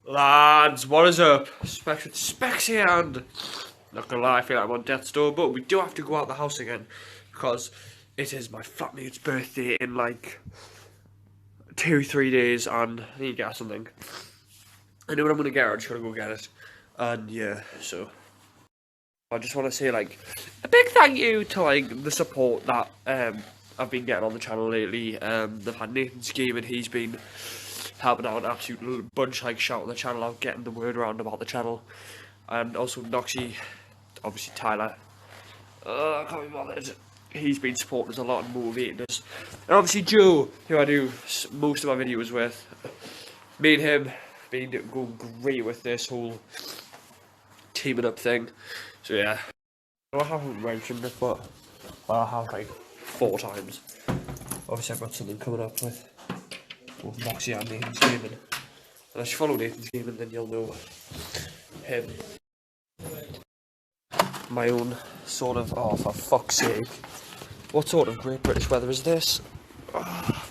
Lads, what is up? Specs here, and not gonna lie, I feel like I'm on death's door, but we do have to go out the house again because it is my flatmate's birthday in like 2-3 days, and I need to get her something. I know what I'm gonna get her, I just gotta go get it. And yeah, so I just want to say like a big thank you to like the support that I've been getting on the channel lately. They've had Nathan's game and he's been helping out an absolute bunch, like shouting the channel out, getting the word around about the channel. And also Noxie, obviously Tyler, I can't be bothered. He's been supporting us a lot and motivating us. And obviously Joe, who I do most of my videos with. Me and him been going great with this whole teaming up thing. So yeah, I haven't mentioned it, but I have like 4 times. Obviously I've got something coming up with Noxie and Nathan's Gaming. Unless you follow Nathan's Gaming, then you'll know him. My own sort of, oh for fuck's sake, what sort of Great British weather is this? I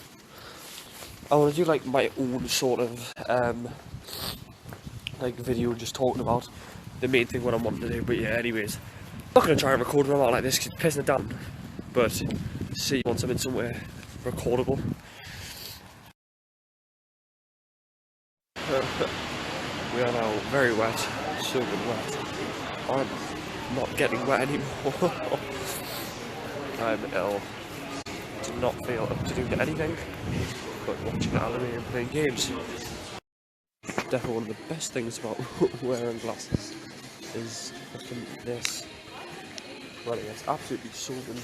want to do like my own sort of like video just talking about the main thing what I want to do, but yeah, anyways, I'm not going to try and record when I'm out like this because it's pissing it down, but see once I'm in somewhere recordable. We are now very wet, soaking wet. I'm not getting wet anymore. I'm ill. Do not feel up to doing anything but watching anime and playing games. Definitely one of the best things about wearing glasses is fucking this. Well, it's absolutely soaking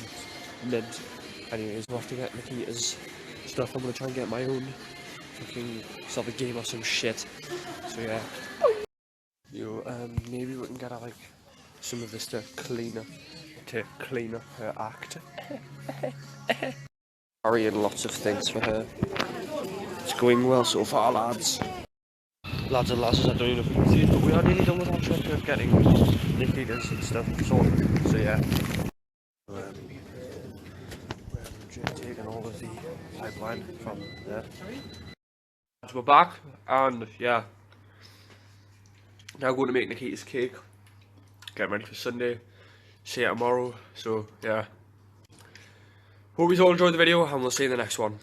mint. Anyways, we'll have to get Nikita's stuff. I'm gonna try and get my own fucking sell the game or some shit. So yeah. Maybe we can get her like some of this to clean up her act. Carrying lots of things for her. It's going well so far, lads. Lads and lasses, I don't even know if you can see, but we are nearly done with our trip of getting Nikita's and stuff sorted. So yeah. We're taking all of the pipeline from there. So we're back, and yeah. Now going to make Nikita's cake. Get ready for Sunday. See you tomorrow. So yeah. Hope you all enjoyed the video, and we'll see you in the next one.